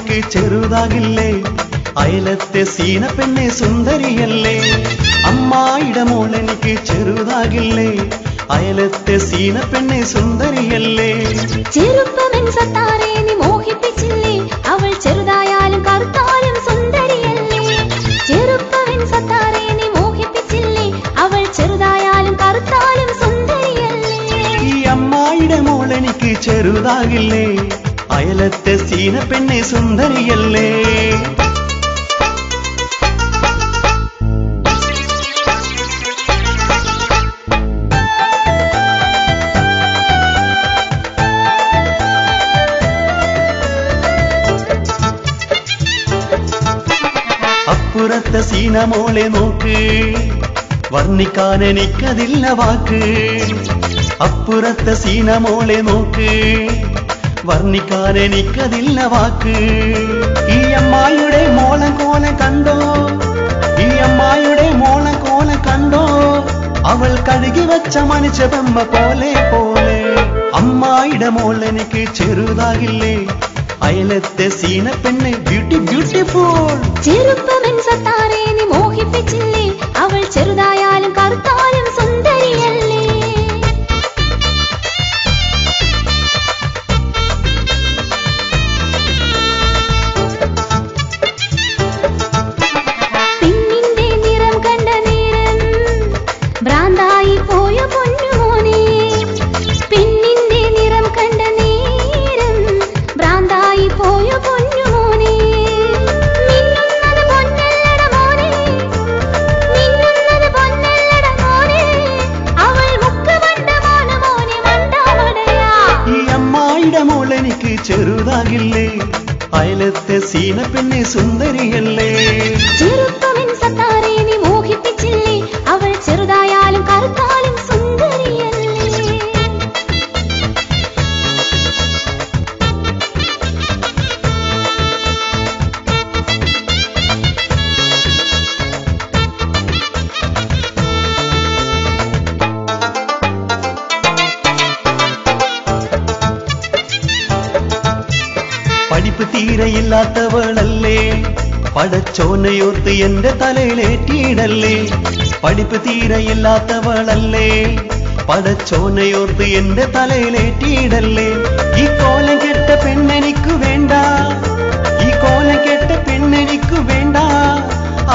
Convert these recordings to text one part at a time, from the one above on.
മോളെനിക്ക് ചെറുതാകില്ലേ അയലത്തെ സീന പെണ്ണെ സുന്ദരിയല്ലേ അമ്മായിയുടെ മോളെനിക്ക് ചെറുതാകില്ലേ അയലത്തെ സീന പെണ്ണെ സുന്ദരിയല്ലേ ചെറുപ്പമെൻ സത്താരെ നീ മോഹിപ്പിച്ചില്ലേ അവൾ ചെറുതായാലും കറുത്താലും സുന്ദരിയല്ലേ ചെറുപ്പമെൻ സത്താരെ നീ മോഹിപ്പിച്ചില്ലേ അവൾ ചെറുതായാലും കറുത്താലും സുന്ദരിയല്ലേ ഈ അമ്മായിയുടെ മോളെനിക്ക് ചെറുതാകില്ലേ അയലത്തെ സീന പെണ്ണെ സുന്ദരിയല്ലേ അപ്പുറത്തെ സീന മോളെ നോക്ക് വർണ്ണിക്കാൻ എനിക്കതില്ല വാക്ക് അപ്പുറത്തെ സീന മോളെ നോക്ക് വർണ്ണിക്കാൻ എനിക്കതില്ല വാക്ക് ഈ അമ്മായിയുടെ മോളൻ കോലം കണ്ടോ ഈ അമ്മായിയുടെ മോളൻ കോലം കണ്ടോ അവൾ കഴുകി വച്ച മനുഷ്യ ബൊമ്മ പോലെ പോലെ അമ്മായിയുടെ മോളെനിക്ക് ചെറുതാകില്ലേ അയലത്തെ സീന പെണ്ണെ ബ്യൂട്ടിഫുൾ ചെറുപ്പമെൻ സത്താരെ നീ മോഹിപ്പിച്ചില്ലേ അവൾ ചെറുതായാലും കറുത്താലും സുന്ദരിയല്ലേ പെണ്ണിന്റെ നിറം കണ്ട നേരം ഭ്രാന്തായി പോയ പൊന്നുമോനെ പെണ്ണിന്റെ നിറം കണ്ട നേരം ഭ്രാന്തായി പോയ പൊന്നുമോനെ മിന്നുന്നത് പൊന്നല്ലട മോനെ മിന്നുന്നത് പൊന്നല്ലട മോനെ അവൾ മുക്കമണ്ടമാണ് മോനെ മണ്ടാമടയാ ഈ അമ്മായിയുടെ മോളെനിക്ക് ചെറുതാകില്ലേ അയലത്തെ സീന പെണ്ണെ സുന്ദരിയല്ലേ ചെറുപ്പമെൻ സത്താരെ നീ മോഹിപ്പിച്ചില്ലേ അവൾ ചെറുതായാലും കറുത്താലും സുന്ദരിയല്ലേ പഠിപ്പ് തീരെയില്ലാത്തവളല്ലേ പടച്ചോനയോർത്ത് എന്റെ തലയിലേറ്റിയിടല്ലേ പഠിപ്പ് തീരെയില്ലാത്തവളല്ലേ പടച്ചോനയോർത്ത് എന്റെ തലയിലേറ്റിയിടല്ലേ ഈ കോലം കെട്ട പെണ്ണെനിക്കു വേണ്ട ഈ കോലം കെട്ട പെണ്ണെനിക്കു വേണ്ട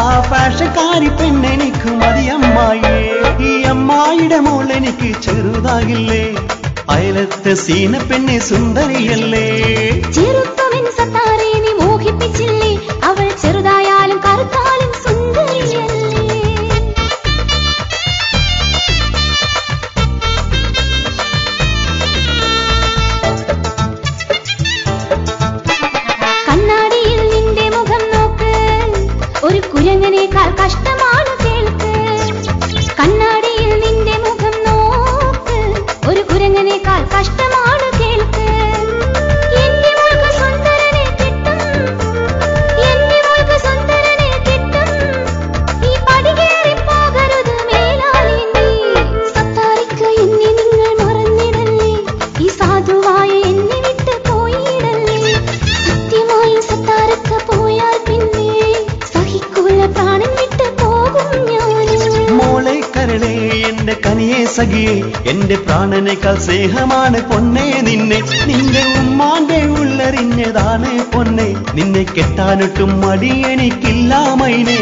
ആ ഫാഷക്കാരി പെണ്ണെനിക്കു മതി അമ്മായിയെ ഈ അമ്മായിയുടെ മോളെനിക്ക് ചെറുതാകില്ലേ അയലത്തെ സീന പെണ്ണെ സുന്ദരിയല്ലേ ചെറുപ്പമെൻ സത്താരെ നീ മോഹിപ്പിച്ചില്ലേ അവൾ ചെറുതായാലും കറുത്താലും സുന്ദരിയല്ലേ കണ്ണാടിയിൽ നിന്റെ മുഖം നോക്ക് ഒരു കുരങ്ങനേക്കാൾ കഷ്ടമാണ് കേൾക്ക് കണ്ണാടിയിൽ നിന്റെ മുഖം നോക്ക് ഒരു കുരങ്ങനേക്കാൾ കഷ്ടമാണ് കേൾക്ക് എന്റെ മോൾക്ക് സുന്ദരനെ കിട്ടും എന്റെ മോൾക്ക് സുന്ദരനെ കിട്ടും ഈ പടി കേറി പോകരുത് മേലാലി നീ സത്താരിക്ക് എന്നെ നിങ്ങൾ മറന്നിടല്ലേ ഈ സാധുവായ എന്നെ വിട്ട് പോയിടല്ലേ സത്യമായി സത്താരക്ക് പോയാൽ പിന്നെ സഹിക്കൂല പ്രാണൻ വിട്ട് പോകും ഞാൻ മോളെ കരളെ എന്റെ കനിയെ സഖിയെ എന്റെ പ്രാണനേക്കാൾ സ്നേഹമാണ് പൊന്നെ നിന്നെ നിന്റെ ഉമ്മാന്റെ ഉള്ളറിഞ്ഞതാണ് പൊന്നെ നിന്നെ കെട്ടാനൊട്ടും മടി എനിക്കില്ല മൈനേ